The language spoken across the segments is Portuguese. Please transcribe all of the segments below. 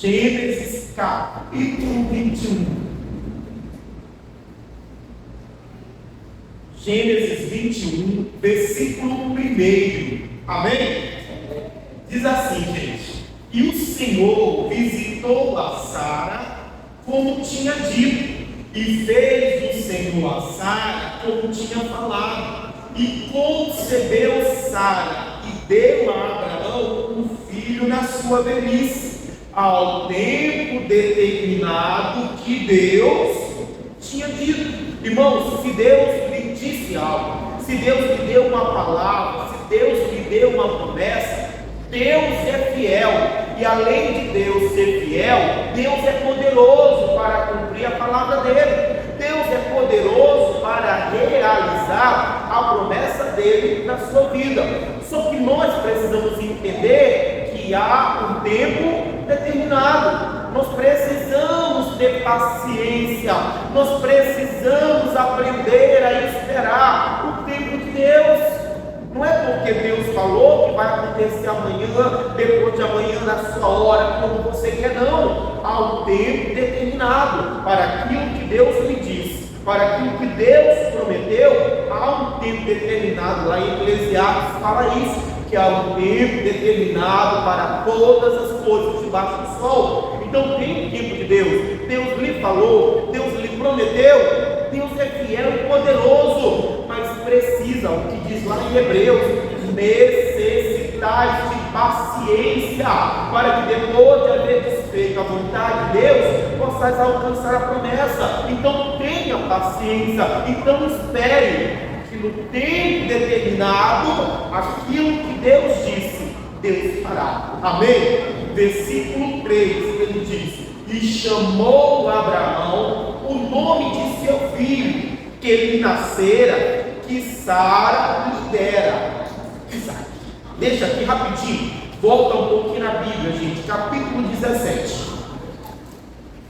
Gênesis capítulo 21. Gênesis 21, versículo 1. Amém? Diz assim, gente: e o Senhor visitou a Sara como tinha dito, e fez o Senhor a Sara como tinha falado, e concebeu Sara, e deu a Abraão um filho na sua velhice, ao tempo determinado que Deus tinha dito. Irmãos, se Deus lhe disse algo, se Deus lhe deu uma palavra, se Deus lhe deu uma promessa, Deus é fiel. E além de Deus ser fiel, Deus é poderoso para cumprir a palavra dele. Deus é poderoso para realizar a promessa dele na sua vida. Só que nós precisamos entender que há um tempo determinado. Nós precisamos ter paciência. Nós precisamos aprender a esperar o tempo de Deus. Não é porque Deus falou que vai acontecer amanhã, depois de amanhã, na sua hora, como você quer, não. Há um tempo determinado para aquilo que Deus lhe disse, para aquilo que Deus prometeu. Há um tempo determinado. Lá em Eclesiastes fala isso, que há um tempo determinado para todas as coisas debaixo do sol. Então tem um tempo de Deus. Deus lhe falou, Deus lhe prometeu. Deus é fiel e poderoso, mas precisa, o que diz lá em Hebreus, necessitais de paciência, para que depois de haver desfeito a vontade de Deus, possais alcançar a promessa. Então tenha paciência, então espere, que no tempo determinado, aquilo que Deus disse, Deus fará. Amém? Versículo 3, ele diz: e chamou Abraão o nome de seu filho, que lhe nascera, que Sara lhe dera, Isaac. Deixa aqui rapidinho, volta um pouquinho na Bíblia, gente, capítulo 17.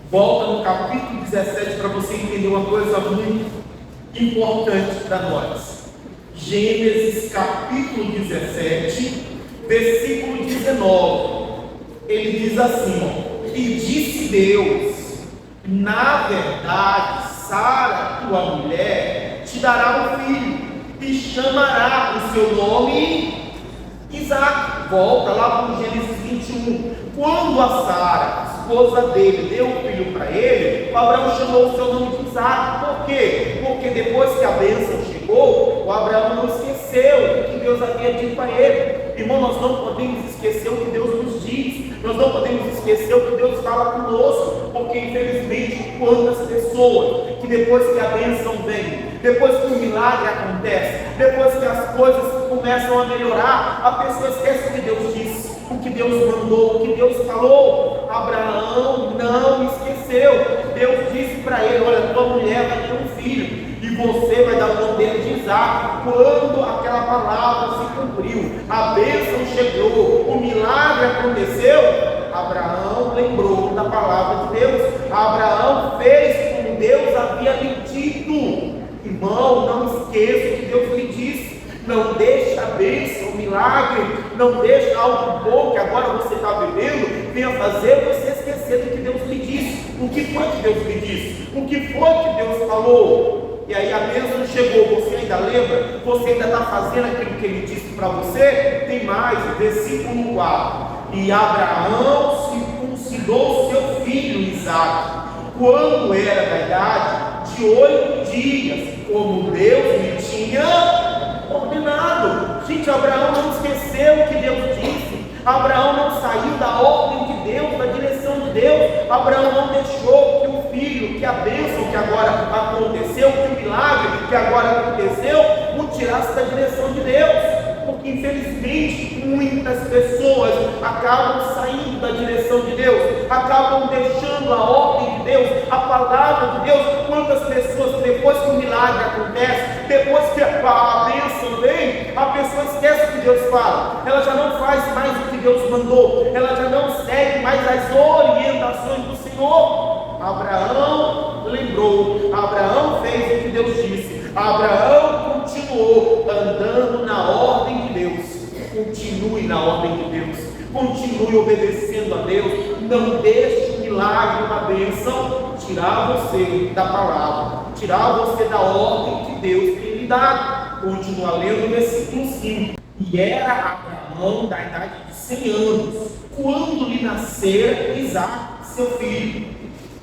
Volta no capítulo 17 para você entender uma coisa muito importante para nós. Gênesis capítulo 17, versículo 19. Ele diz assim, ó: e disse Deus: na verdade, Sara, tua mulher, te dará um filho, e chamará o seu nome Isaac. Volta lá para o Gênesis 21. Quando a Sara, esposa dele, deu um filho para ele, o Abraão chamou o seu nome de Isaac. Por quê? Porque depois que a bênção chegou, o Abraão não esqueceu o que Deus havia dito para ele. Irmão, nós não podemos esquecer o que Deus nos diz. Nós não podemos esquecer o que Deus fala conosco, porque infelizmente quantas pessoas que depois que a bênção vem, depois que o milagre acontece, depois que as coisas começam a melhorar, a pessoa esquece o que Deus disse, o que Deus mandou, o que Deus falou. Abraão não esqueceu. Deus disse para ele: olha, tua mulher vai ter um filho, e você vai dar o nome dele de Isaac. Quando aquela palavra se cumpriu, a bênção chegou, o milagre aconteceu, Abraão lembrou da palavra de Deus. Abraão fez como Deus havia lhe dito. Irmão, não esqueça o que Deus lhe disse. Não deixe a bênção, o milagre, não deixe algo bom que agora você está vivendo venha fazer você esquecer do que Deus lhe disse. O que foi que Deus lhe disse? O que foi que Deus falou? E aí a bênção chegou, você ainda lembra? Você ainda está fazendo aquilo que ele disse para você? Tem mais, versículo 4. E Abraão circuncidou seu filho Isaac, quando era da idade de 8 dias, como Deus lhe tinha ordenado. Gente, Abraão não esqueceu o que Deus disse. Abraão não saiu da ordem de Deus, da direção de Deus. Abraão não deixou que o filho, que a bênção que agora aconteceu, que o milagre que agora aconteceu, o tirasse da direção de Deus. Porque infelizmente muitas pessoas acabam saindo da direção de Deus, acabam deixando a ordem de Deus, a palavra de Deus. Quantas pessoas, depois que o milagre acontece, depois que a bênção vem, a pessoa esquece o que Deus fala, ela já não faz mais o que Deus mandou, ela já não segue mais as orientações do Senhor. Abraão lembrou, Abraão fez o que Deus disse, Abraão continuou andando na ordem de Deus. Continue na ordem de Deus, continue obedecendo a Deus, Não deixe o milagre, uma bênção, tirar você da palavra, tirar você da ordem que Deus tem lhe dado. Continua lendo o versículo 5. E era Abraão da idade de 100 anos, quando lhe nascera Isaque, seu filho.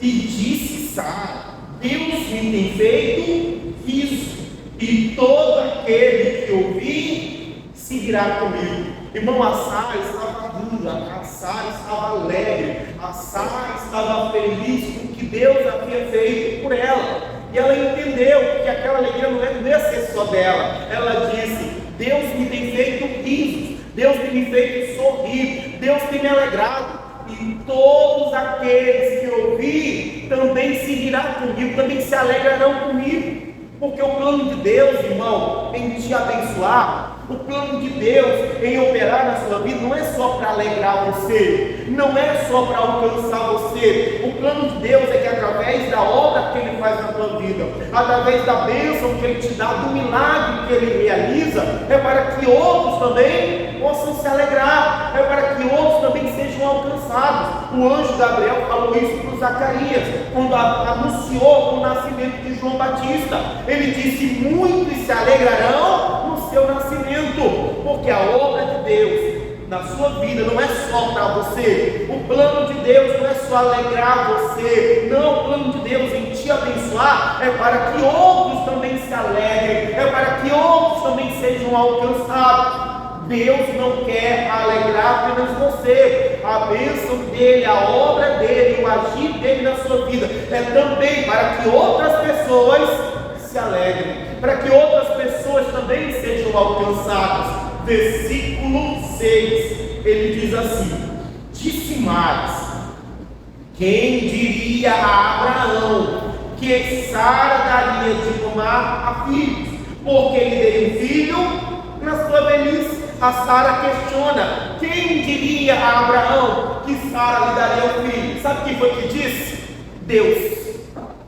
E disse Sara: Deus me tem feito isso, e todo aquele que ouvir se irá comigo. Irmão, a Sara estava dura, a Sara estava alegre, a Sara estava feliz com o que Deus havia feito por ela. E ela entendeu que aquela alegria não ia ser só dela. Ela disse: Deus me tem feito risos, Deus tem me feito sorrir, Deus tem me alegrado. E todos aqueles que ouvir também se irá comigo, também se alegrarão comigo. Porque o plano de Deus, irmão, em te abençoar, o plano de Deus em operar na sua vida não é só para alegrar você, não é só para alcançar você. O plano de Deus é que através da obra que Ele faz na tua vida, através da bênção que Ele te dá, do milagre que Ele realiza, é para que outros também possam se alegrar, é para que outros também sejam alcançados. O anjo Gabriel falou isso para Zacarias, quando anunciou o nascimento de João Batista. Ele disse: muitos se alegrarão no seu nascimento, porque a obra de Deus na sua vida não é só para você. O plano de Deus não é só alegrar você, não. O plano de Deus em te abençoar é para que outros também se alegrem, é para que outros também sejam alcançados. Deus não quer alegrar apenas você. A bênção dele, a obra dele, o agir dele na sua vida é também para que outras pessoas se alegrem, para que outras pessoas também sejam alcançadas. Versículo 6, ele diz assim: disse mais: quem diria a Abraão que Sara daria de tomar a filhos, porque lhe dei um filho na sua velhice? A Sara questiona: quem diria a Abraão que Sara lhe daria um filho? Sabe quem foi que disse? Deus.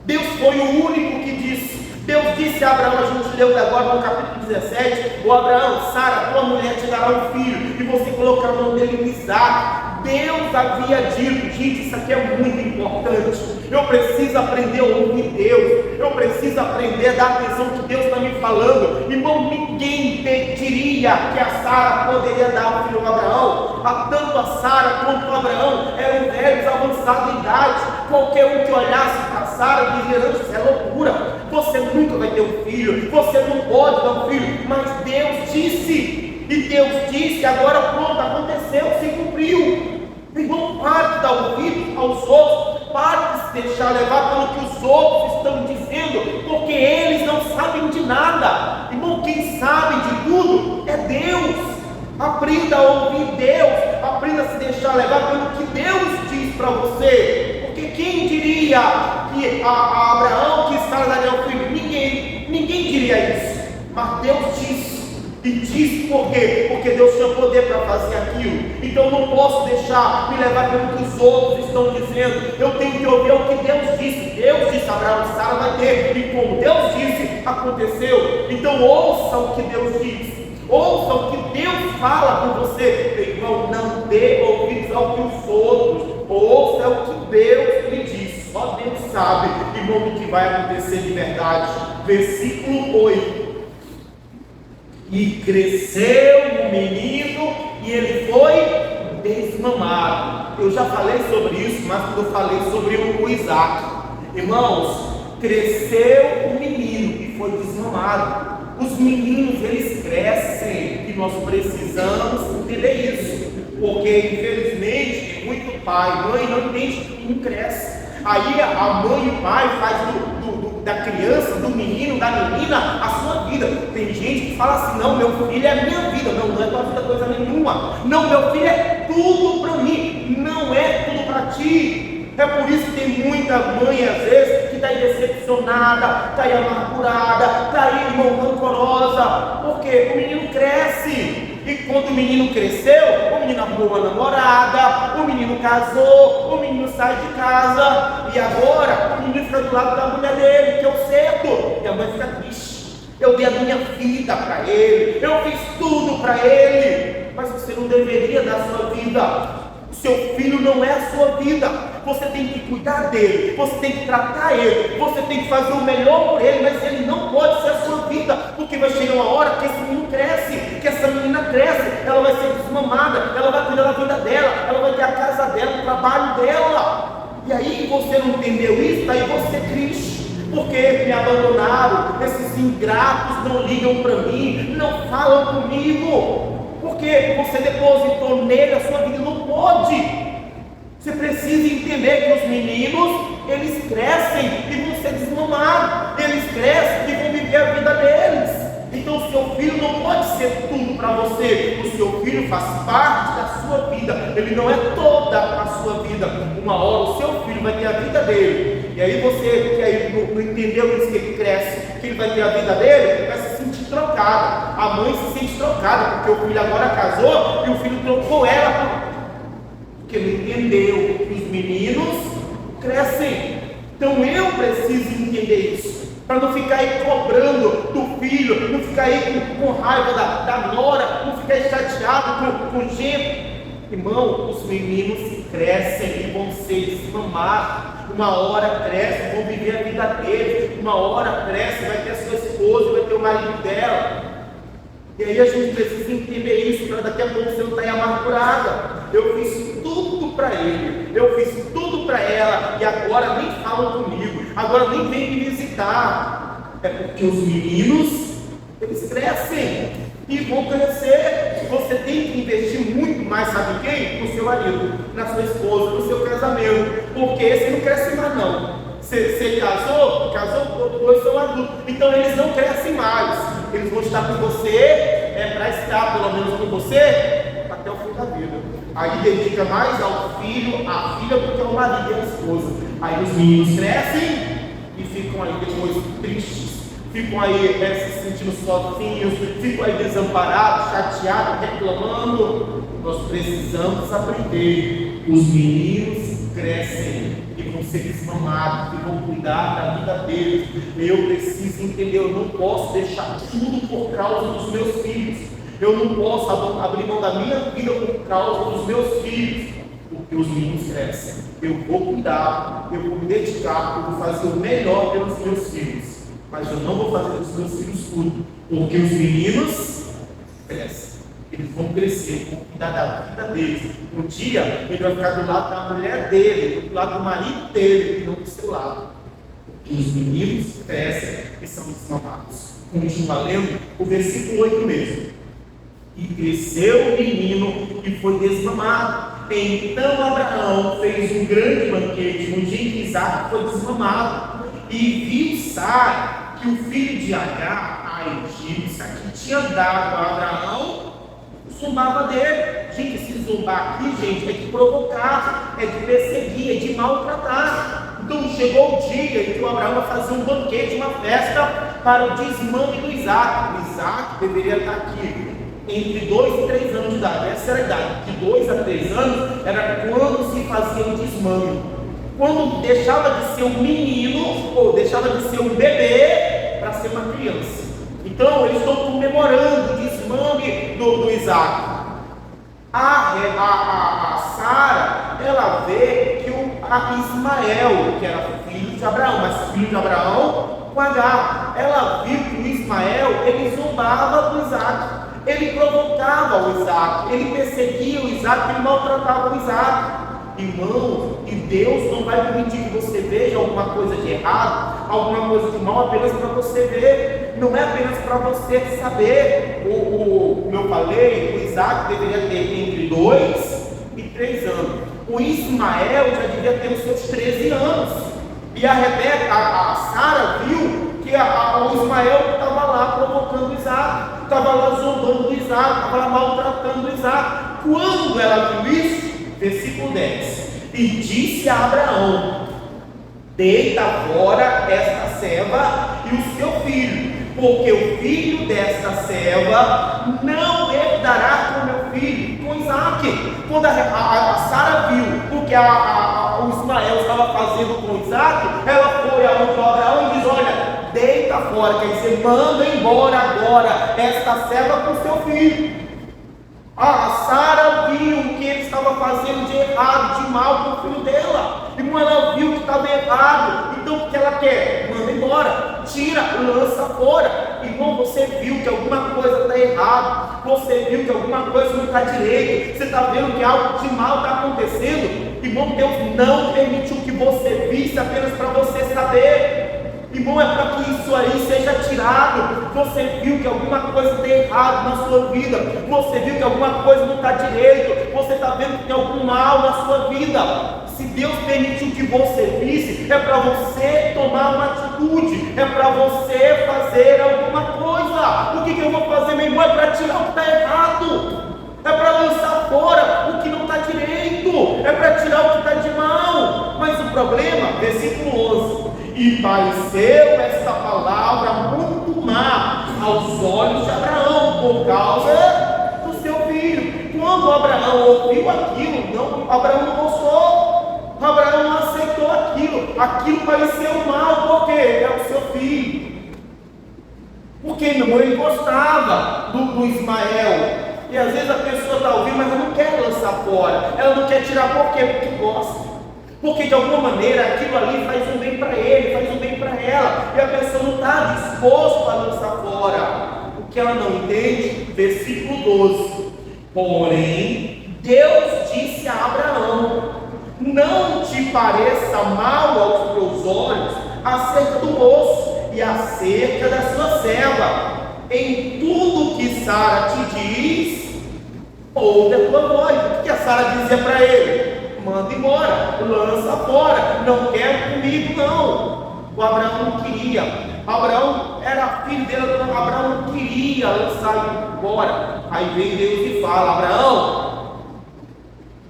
Deus foi o único que disse. Deus disse a Abraão, a gente leu agora no capítulo 17: o Abraão, Sara, tua mulher te dará um filho, e você colocará o nome dele Isaque. Deus havia dito. Gente, isso aqui é muito importante. Eu preciso aprender a ouvir Deus, eu preciso aprender a dar atenção que Deus está me falando. Irmão, ninguém diria que a Sara poderia dar um filho a Abraão. Tanto a Sara quanto o Abraão eram velhos, avançados em idade. Qualquer um que olhasse para Sara dizia: isso é loucura, você nunca vai ter um filho, você não pode dar um filho. Mas Deus disse, e Deus disse, agora pronto, aconteceu, se cumpriu. Irmão, pare de dar ouvido aos outros, pare de se deixar levar pelo que os outros estão dizendo, porque eles não sabem de nada. Irmão, quem sabe de tudo é Deus. Aprenda a ouvir Deus, aprenda a se deixar levar pelo que Deus diz para você. Porque quem diria que a Abraão que Sara daria um filho? Ninguém diria isso. Mas Deus disse. E disse por quê? Porque Deus tinha poder para fazer aquilo. Então eu não posso deixar me levar pelo que os outros estão dizendo. Eu tenho que ouvir o que Deus disse. Deus disse: Abraão e Sara vai ter. E como Deus disse, aconteceu. Então ouça o que Deus disse. Ouça o que Deus fala com você. Meu irmão, não dê ouvidos ao que os outros. Ouça o que Deus lhe diz. Só Deus sabe, irmão, o que vai acontecer de verdade. Versículo 8. E cresceu o menino e ele foi desmamado. Eu já falei sobre isso, mas quando eu falei sobre o Isaque, irmãos, cresceu o menino e foi desmamado. Os meninos, eles crescem, e nós precisamos entender isso, porque infelizmente muito pai e mãe não entende, não cresce. Aí a mãe e o pai faz da criança, do menino, da menina, a sua vida. Tem gente que fala assim: não, meu filho é a minha vida. Não, não é tua vida coisa nenhuma. Não, meu filho é tudo para mim. Não é tudo para ti. É por isso que tem muita mãe, às vezes, que está aí decepcionada, está aí amargurada, está aí, irmão, rancorosa. Porque o menino cresce. E quando o menino cresceu, o menino arrumou uma namorada, o menino casou, o menino sai de casa, e agora o menino fica do lado da mulher dele, que é o certo, e a mãe fica triste. Eu dei a minha vida para ele, eu fiz tudo para ele, mas você não deveria dar sua vida. seu filho não é a sua vida. Você tem que cuidar dele, você tem que tratar ele, você tem que fazer o melhor por ele, mas ele não pode ser a sua vida, porque vai chegar uma hora que esse menino cresce, que essa menina cresce, ela vai ser desmamada, ela vai cuidar da vida dela, ela vai ter a casa dela, o trabalho dela. E aí você não entendeu isso, aí você é triste. Porque me abandonaram, esses ingratos não ligam para mim, não falam comigo, porque você depositou nele a sua vida, não pode. Você precisa entender que os meninos, eles crescem e vão ser desmamados, eles crescem e vão viver a vida deles. Então o seu filho não pode ser tudo para você, o seu filho faz parte da sua vida, ele não é toda a sua vida. Uma hora o seu filho vai ter a vida dele, e aí você que aí não entendeu isso, que ele cresce, que ele vai ter a vida dele, vai se sentir trocada. A mãe se sente trocada, porque o filho agora casou e o filho trocou ela, porque não entendeu que os meninos crescem. Então eu preciso entender isso, para não ficar aí cobrando do filho, não ficar aí com raiva da nora, não ficar aí chateado com gente. Irmão, os meninos crescem e vão ser desmamados. Uma hora cresce, vão viver a vida deles. Uma hora cresce, vai ter a sua esposa, vai ter o marido dela. E aí a gente precisa entender isso, para daqui a pouco você não estar amargurada. Eu fiz tudo para ele, eu fiz tudo para ela, e agora nem falam comigo, agora nem vem me visitar. É porque os meninos, eles crescem e vão crescer. Você tem que investir muito mais, sabe quem? No seu marido, na sua esposa, no seu casamento, porque esse não cresce mais não. Você casou, dois são adultos, então eles não crescem mais, eles vão estar com você, para estar pelo menos com você, até o fim da vida. Aí dedica mais ao filho, à filha, do que ao marido e à esposa. Aí os meninos crescem e ficam aí depois tristes, ficam aí se sentindo sozinhos, ficam aí desamparados, chateados, reclamando. Nós precisamos aprender. Os meninos crescem e vão ser desmamados, e vão cuidar da vida deles. Eu preciso entender, eu não posso deixar tudo por causa dos meus filhos. Eu não posso abrir mão da minha vida por causa dos meus filhos, porque os meninos crescem. Eu vou cuidar, eu vou me dedicar, eu vou fazer o melhor pelos meus filhos, mas eu não vou fazer dos meus filhos tudo, porque os meninos crescem. Eles vão crescer, vão cuidar da vida deles. Um dia ele vai ficar do lado da mulher dele, do lado do marido dele, e não do seu lado. Porque os meninos crescem e são desmamados. Continua lendo o versículo 8 mesmo. E cresceu o menino e foi desmamado. Então Abraão fez um grande banquete no dia em que Isaac foi desmamado. E viu Sara que o filho de Agar, a egípcia, que tinha dado a Abraão, zombava dele. Gente, esse zombar aqui, gente, é de provocar, é de perseguir, é de maltratar. Então chegou o dia em que o Abraão vai fazer um banquete, uma festa para o desmame do Isaac. O Isaac deveria estar aqui entre 2 e 3 anos de idade. Essa era a idade. De 2 a 3 anos era quando se fazia o desmame. Quando deixava de ser um menino, ou deixava de ser um bebê, para ser uma criança. Então eles estão comemorando o desmame do Isaac. A Sara, ela vê que a Ismael, que era filho de Abraão, mas filho de Abraão com Agar, ela viu que o Ismael, ele zombava do Isaac, ele provocava o Isaac, ele perseguia o Isaac, ele maltratava o Isaac. Irmão, e Deus não vai permitir que você veja alguma coisa de errado, alguma coisa de mal, apenas para você ver, não é apenas para você saber. Como eu falei, o Isaac deveria ter entre 2 e 3 anos, o Ismael já devia ter os seus 13 anos, e a Rebeca, a Sara viu que o Ismael estava lá provocando o Isaac, estava lá zombando o Isaac, estava lá maltratando o Isaac. Quando ela viu isso, versículo 10, e disse a Abraão: deita fora esta serva e o seu filho, porque o filho desta serva não herdará com meu filho, com Isaac. Quando a Sara viu o que o Ismael estava fazendo com Isaac, ela foi aonde o Abraão e diz: olha, deita fora, quer dizer, manda embora agora esta serva com seu filho. A Sara viu o que ele estava fazendo de errado, de mal com o filho dela. Irmão, ela viu que estava errado. Então o que ela quer? Manda embora, tira, lança fora. Irmão, você viu que alguma coisa está errado. Você viu que alguma coisa não está direito. Você está vendo que algo de mal está acontecendo. Irmão, Deus não permitiu que você visse apenas para você saber. Irmão, é para que isso aí seja tirado. Você viu que alguma coisa está errado na sua vida. Você viu que alguma coisa não está direito. Você está vendo que tem algum mal na sua vida. Se Deus permitiu que você visse, é para você tomar uma atitude. É para você fazer alguma coisa. O que eu vou fazer, meu irmão? É para tirar o que está errado. É para lançar fora o que não está direito. É para tirar o que está de mal. Mas o problema, versículo 11. E pareceu esta palavra muito má aos olhos de Abraão, por causa do seu filho. Quando Abraão ouviu aquilo, Abraão não gostou. Abraão não aceitou aquilo. Aquilo pareceu mal, porque é o seu filho. Porque, meu irmão, ele gostava do Ismael. E às vezes a pessoa está ouvindo, mas ela não quer lançar fora. Ela não quer tirar, por quê? Porque gosta. Porque de alguma maneira aquilo ali faz um bem para ele, faz um bem para ela, e a pessoa não está disposta a lançar fora. O que ela não entende, versículo 12: porém, Deus disse a Abraão: não te pareça mal aos teus olhos acerca do moço e acerca da sua serva. Em tudo que Sara te diz, ouve a tua voz. O que a Sara dizia para ele? Manda embora, lança fora, não quero comigo não. O Abraão não queria. Abraão era filho dele, Abraão não queria lançar embora. Aí vem Deus e fala: Abraão,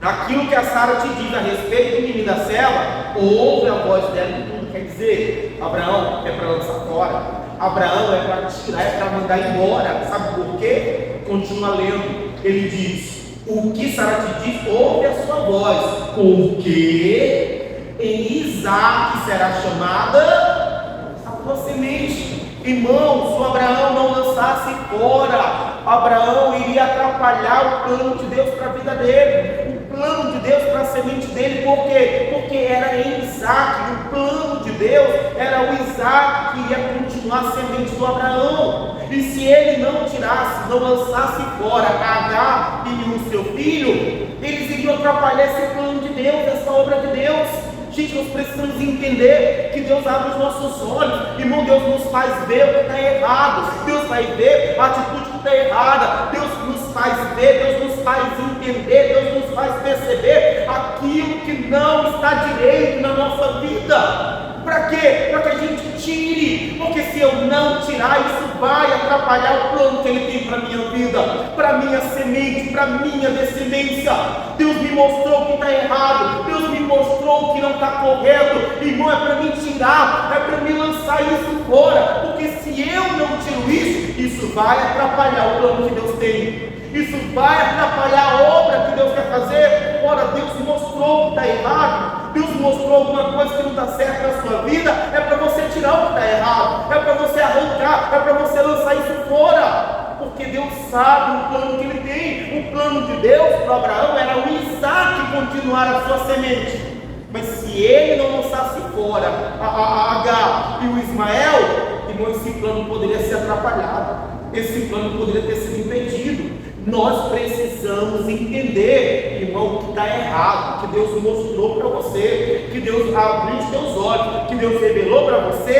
aquilo que a Sara te diz a respeito do menino da serva, ouve a voz dela em tudo. Quer dizer, Abraão é para lançar fora, Abraão é para tirar, é para mandar embora. Sabe por quê? Continua lendo. Ele diz: o que Sara te diz, ouve a sua voz, porque em Isaque será chamada a tua semente. Irmão, se o Abraão não lançasse fora, Abraão iria atrapalhar o plano de Deus para a vida dele, o plano de Deus para a semente dele. Por quê? Porque era em Isaque, o plano de Deus era o Isaque que iria continuar a semente do Abraão. E se ele não tirasse, não lançasse fora Agar e o seu filho, eles iriam atrapalhar esse plano de Deus, essa obra de Deus. Gente, nós precisamos entender que Deus abre os nossos olhos. Irmão, Deus nos faz ver o que está errado. Deus vai ver a atitude que está errada. Deus nos faz ver, Deus nos faz entender, Deus nos faz perceber aquilo que não está direito na nossa vida. Para quê? Para que a gente tire. Porque se eu não tirar, isso vai atrapalhar o plano que Ele tem para a minha vida, para a minha semente, para a minha descendência. Deus me mostrou o que está errado, Deus me mostrou o que não está correto. Irmão, é para me tirar, é para me lançar isso fora. Porque se eu não tiro isso vai atrapalhar o plano que Deus tem. Isso vai atrapalhar a obra que Deus quer fazer. Ora, Deus mostrou o que está errado, Deus mostrou alguma coisa que não está certa na sua vida. É para você tirar o que está errado, é para você arrancar, é para você lançar isso fora. Porque Deus sabe o plano que Ele tem. O plano de Deus para Abraão era o Isaque continuar a sua semente. Mas se ele não lançasse fora a Agar e o Ismael, irmão, esse plano poderia ser atrapalhado, esse plano poderia ter sido impedido. Nós precisamos entender, irmão, que está errado, que Deus mostrou para você, que Deus abriu os teus olhos, que Deus revelou para você,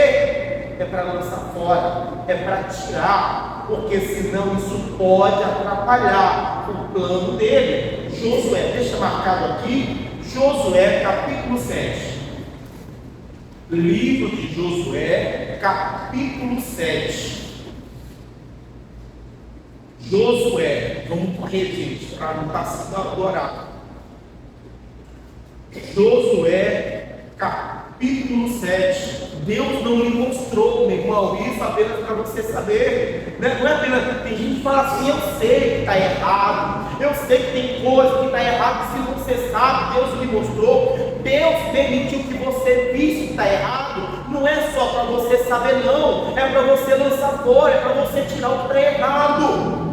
é para lançar fora, é para tirar, porque senão isso pode atrapalhar o plano dele. Josué, deixa marcado aqui, Josué capítulo 7. Livro de Josué, capítulo 7. Josué, vamos correr, gente, para não passar do horário. Josué, capítulo 7. Deus não lhe mostrou, meu irmão, isso apenas para você saber, né? Não é apenas, tem gente que fala assim: eu sei que está errado, eu sei que tem coisa que está errada. Se você sabe, Deus lhe mostrou, Deus permitiu que você visse que está errado. Não é só para você saber, não, é para você lançar fora, é para você tirar o que está errado.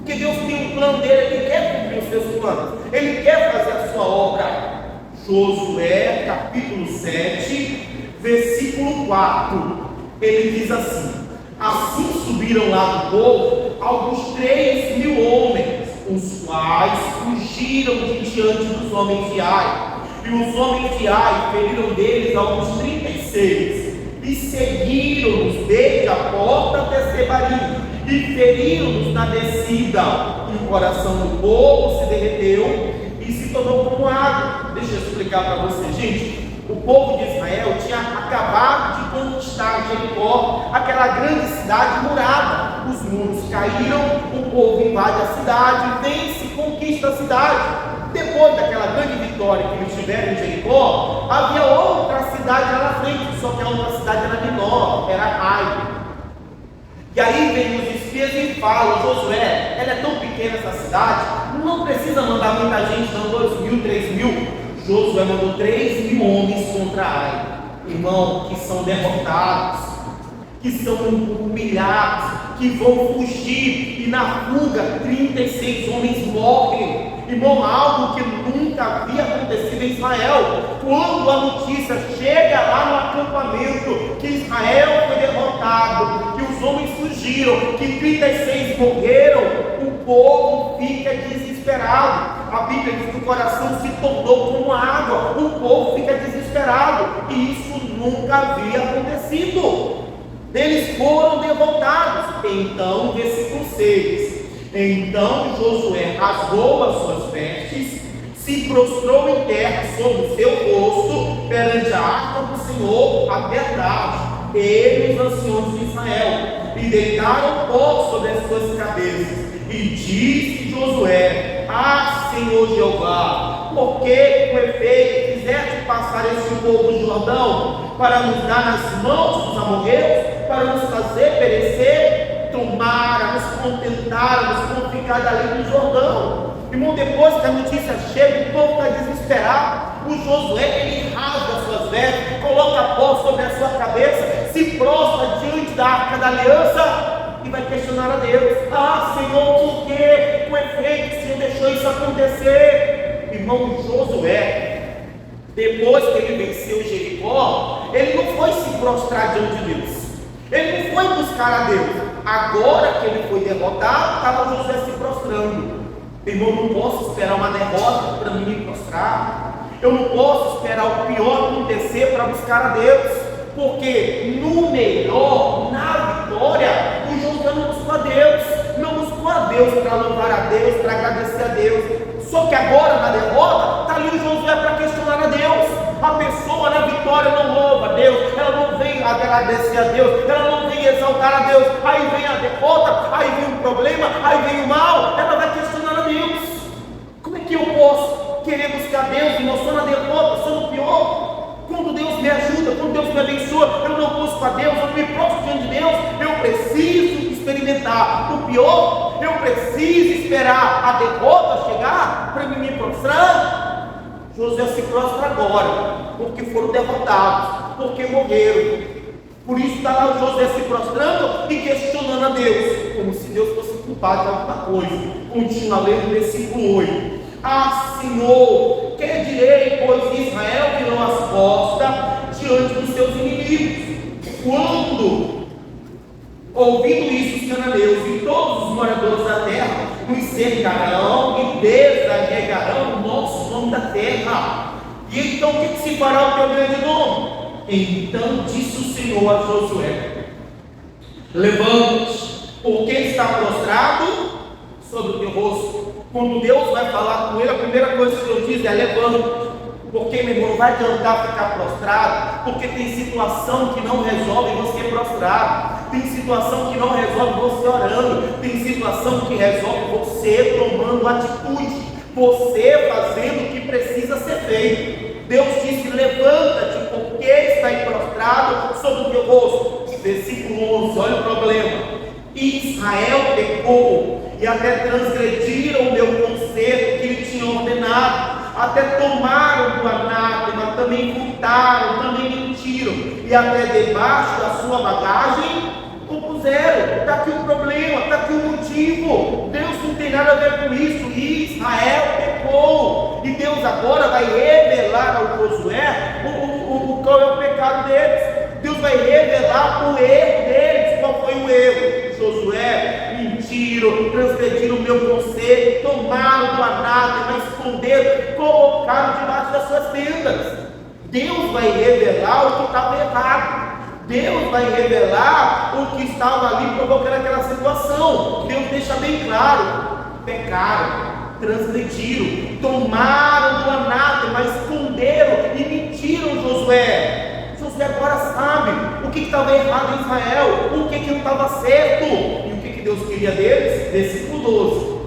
porque Deus tem um plano dele, Ele quer cumprir os seus planos, Ele quer fazer a sua obra. Josué capítulo 7, versículo 4, ele diz assim: assim subiram lá do povo alguns 3.000 homens, os quais fugiram de diante dos homens de Ai, e os homens de Ai feriram deles alguns 36, e seguiram-nos desde a porta até Sebarim, e feriram-nos na descida, e o coração do povo se derreteu e se tornou como água. Deixa eu explicar para você, gente. O povo de Israel tinha acabado de conquistar Jericó, aquela grande cidade murada. Os muros caíram, o povo invade a cidade, vence e conquista a cidade. Depois daquela grande vitória que eles tiveram em Jericó, havia outra cidade lá na frente, só que a outra cidade era menor, era Ai. E aí vem os espias e falam: Josué, ela é tão pequena essa cidade, não precisa mandar muita gente, não, 2.000, 3.000. Josué mandou 3.000 homens contra Ai, irmão, que são derrotados, que são humilhados, que vão fugir, e na fuga 36 homens morrem. Irmão, algo que nunca havia acontecido em Israel. Quando a notícia chega lá no acampamento que Israel foi derrotado, que os homens fugiram, que 36 morreram, o povo fica desesperado. A Bíblia diz que o coração se tornou como água, o povo fica desesperado, e isso nunca havia acontecido. Eles foram derrotados. Então, versículo 6: então Josué rasgou as suas vestes, se prostrou em terra sobre o seu rosto perante a arca do Senhor até tarde, ele e os anciãos de Israel, e deitaram pó sobre as suas cabeças. E disse Josué: ah, Senhor Jeová, por que com efeito fizeste passar este povo do Jordão para nos dar nas mãos dos amorreus, para nos fazer perecer? Tomara, nos contentáramos com ficar dali no Jordão. Irmão, depois que a notícia chega, o povo está desesperado. O Josué, ele rasga as suas vestes, coloca pó sobre a sua cabeça, se prostra diante da arca da aliança e vai questionar a Deus: ah, Senhor, por que com efeito o Senhor deixou isso acontecer? Irmão, Josué, depois que ele venceu Jericó, ele não foi se prostrar diante de Deus, ele não foi buscar a Deus. Agora que ele foi derrotado, estava Josué se prostrando. Irmão, não posso esperar uma derrota para me prostrar. Eu não posso esperar o pior acontecer para buscar a Deus, porque no melhor, na vitória, o Josué não buscou a Deus, não buscou a Deus para louvar a Deus, para agradecer a Deus. Só que agora na derrota, está ali o Josué para questionar a Deus. A pessoa na vitória não louva a Deus, ela não vem agradecer a Deus, ela não vem exaltar a Deus. Aí vem a derrota, aí vem o problema, aí vem o mal, ela vai questionar a Deus. Como é que eu posso querer buscar Deus e não sou na derrota, sou no pior? Quando Deus me ajuda, quando Deus me abençoa, eu não busco a Deus, eu não me prostro diante de Deus. Eu preciso experimentar o pior, eu preciso esperar a derrota chegar para me prostrar. Josué se prostra agora, porque foram derrotados, porque morreram. Por isso está lá o Josué se prostrando e questionando a Deus, como se Deus fosse culpado de alguma coisa. Continua lendo o versículo 8: ah, Senhor, que direi, pois Israel virou as costas diante dos seus inimigos? Quando, ouvindo isso, os cananeus e todos os moradores da terra nos cercarão e desarregarão o nosso nome da terra. E então o que se fará o teu grande nome? Então disse o Senhor a Josué: levante-te, porque está prostrado sobre o teu rosto. Quando Deus vai falar com ele, a primeira coisa que Deus diz é: levante-te. Porque, meu irmão, não vai adiantar ficar prostrado, porque tem situação que não resolve você prostrado, tem situação que não resolve você orando, tem situação que resolve você tomando atitude, você fazendo o que precisa ser feito. Deus disse: levanta-te, porque está aí prostrado sobre o teu rosto. Versículo 11, olha o problema: Israel pecou e até transgrediram o meu conselho que ele tinha ordenado, até tomaram do anátema, também furtaram, também mentiram, e até debaixo da sua bagagem o ponto zero, está aqui o problema, está aqui o motivo. Deus não tem nada a ver com isso. Israel pecou, e Deus agora vai revelar ao Josué qual é o pecado deles. Deus vai revelar o erro deles. Qual foi o erro? Josué, mentiram, transgrediram o meu conselho, tomaram do anátema, esconderam, colocaram debaixo das suas tendas. Deus vai revelar o que estava errado. Deus vai revelar o que estava ali provocando aquela situação. Deus deixa bem claro: pecaram, transgrediram, tomaram do anátema, esconderam e mentiram. Josué agora sabe o que estava errado em Israel, o que não estava certo. E o que Deus queria deles? Versículo 12: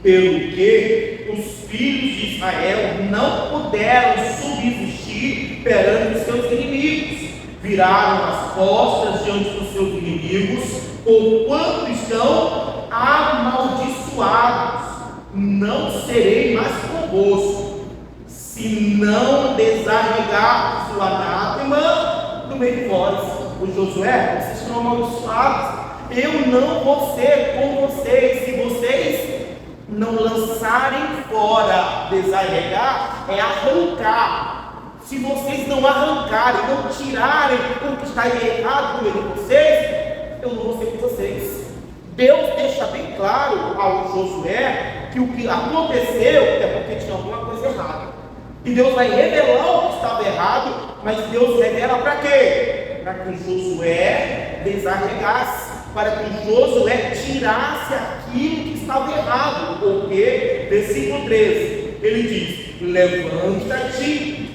pelo que os filhos de Israel não puderam subsistir perante os seus inimigos, viraram as costas diante dos seus inimigos, porquanto estão amaldiçoados. Não serei mais convosco, se não desarregar o anátema do meio de vós. O Josué, vocês estão amaldiçoados. Eu não vou ser com vocês, se vocês não lançarem fora. Desarregar é arrancar. Se vocês não arrancarem, não tirarem o que está errado no meio de vocês, eu não vou ser com vocês. Deus deixa bem claro ao Josué que o que aconteceu é porque tinha alguma coisa errada. E Deus vai revelar o que estava errado, mas Deus revela para quê? Para que Josué desarregasse, para que Josué tirasse aquilo que estava errado. Porque, versículo 13, ele diz: levanta-te,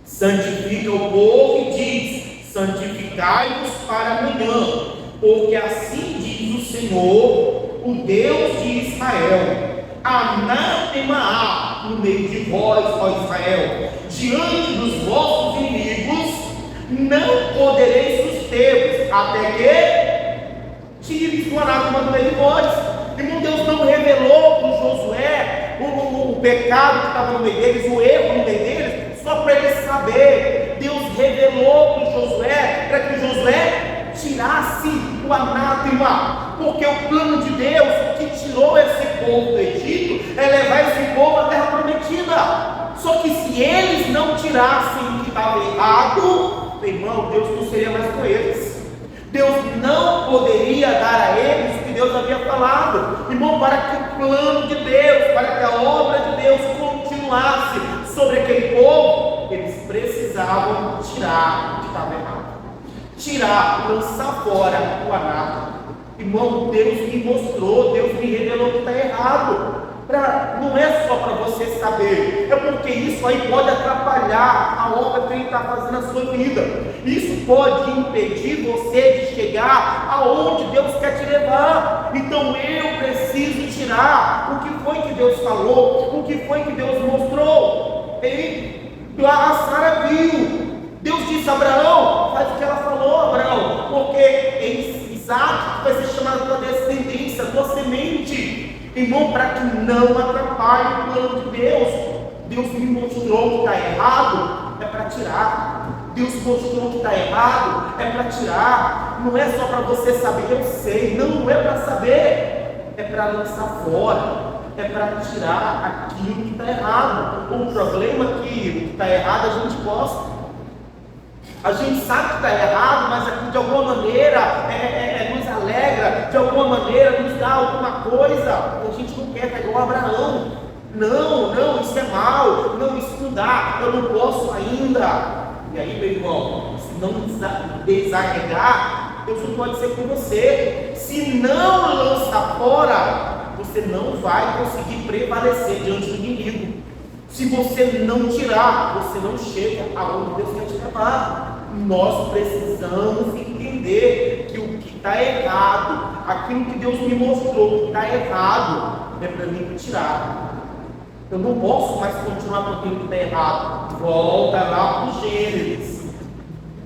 santifica o povo e diz: santificai-vos para amanhã, porque assim diz o Senhor, o Deus de Israel: anátema há no meio de vós, ó Israel, diante dos vossos inimigos, não podereis suster-vos, até que tires o anátema do meio de vós. Irmão, Deus não revelou para o Josué o pecado que estava no meio deles, o erro no meio deles, só para ele saber. Deus revelou para o Josué, para que Josué tirasse o anátema, porque o plano de Deus que tirou esse povo do Egito é levar esse povo à terra prometida. Só que se eles não tirassem o que estava errado, irmão, Deus não seria mais com eles. Deus não poderia dar a eles o que Deus havia falado. Irmão, para que o plano de Deus, para que a obra de Deus continuasse sobre aquele povo, eles precisavam tirar o que estava errado, tirar, lançar fora o anátema. Irmão, Deus me mostrou, Deus me revelou que está errado. Não é só para você saber, é porque isso aí pode atrapalhar a obra que Ele está fazendo na sua vida. Isso pode impedir você de chegar aonde Deus quer te levar. Então eu preciso tirar o que foi que Deus falou, o que foi que Deus mostrou. A Sara viu, Deus disse a Abraão: faz o que ela falou, Abraão, porque Isaac vai ser chamado tua descendência, tua semente. Irmão, para que não atrapalhe o plano de Deus. Deus me mostrou que está errado, é para tirar. Deus mostrou que está errado, é para tirar. Não é só para você saber, eu sei. Não é para saber, é para lançar fora, é para tirar aquilo que está errado. O problema é que o que está errado a gente gosta. A gente sabe que está errado, mas aqui de alguma maneira nos alegra, de alguma maneira nos dá alguma coisa. A gente não quer, é igual Abraão. Não, isso é mal, não, isso não dá, eu não posso ainda. E aí, meu irmão, se não desarregar, Deus não pode ser com você. Se não lançar fora, você não vai conseguir prevalecer diante do inimigo. Se você não tirar, você não chega aonde Deus quer te levar. Nós precisamos entender que o que está errado, aquilo que Deus me mostrou que está errado, é para mim tirar. Eu não posso mais continuar com aquilo que está errado. Volta lá para o Gênesis,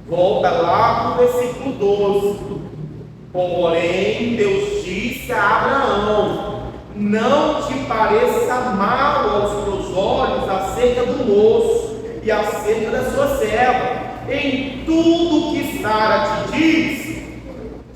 volta lá para o versículo 12. Porém, Deus disse a Abraão: não te pareça mal aos teus olhos acerca do moço e acerca da sua serva. Em tudo que Sara te diz,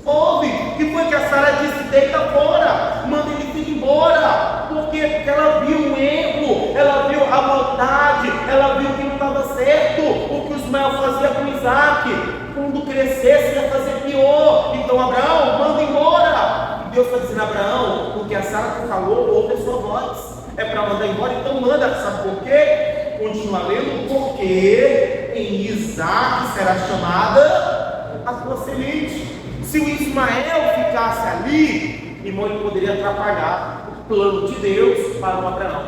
Ouve, que foi que a Sara disse: deita fora, manda ele vir embora. Por quê? Porque ela viu o erro, ela viu a maldade, ela viu que não estava certo o que o Ismael fazia com Isaac. Quando crescesse ia fazer pior. Então Abraão, manda embora. E Deus está dizendo: Abraão, porque a Sara te falou, ouve a sua voz. É para mandar embora, então manda. Sabe por quê? Continua lendo. Porque em Isaac será chamada a tua semente. Se o Ismael ficasse ali, irmão, ele poderia atrapalhar o plano de Deus para o Abraão,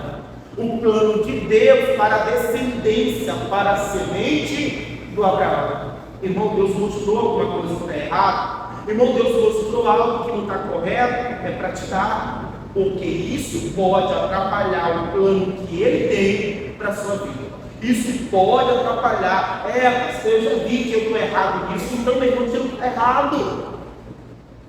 o plano de Deus para a descendência, para a semente do Abraão. Irmão, Deus mostrou alguma coisa que está errado. Irmão, Deus mostrou algo que não está correto, é praticar, porque isso pode atrapalhar o plano que Ele tem para a sua vida. Isso pode atrapalhar. Mas eu já vi que eu estou errado nisso, então meu irmão, você não está errado.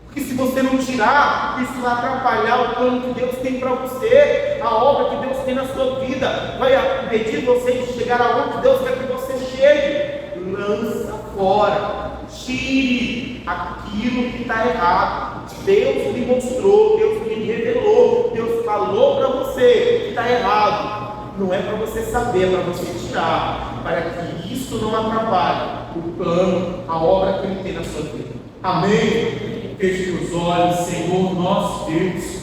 Porque se você não tirar, isso vai atrapalhar o plano que Deus tem para você, a obra que Deus tem na sua vida, vai impedir você de chegar aonde Deus quer que você chegue. Lança fora, tire aquilo que está errado. Deus lhe mostrou, Deus lhe revelou, Deus falou para você que está errado. Não é para você saber, é para você tirar, para que isso não atrapalhe o plano, a obra que Ele tem na sua vida. Amém? Feche os olhos, Senhor nosso Deus.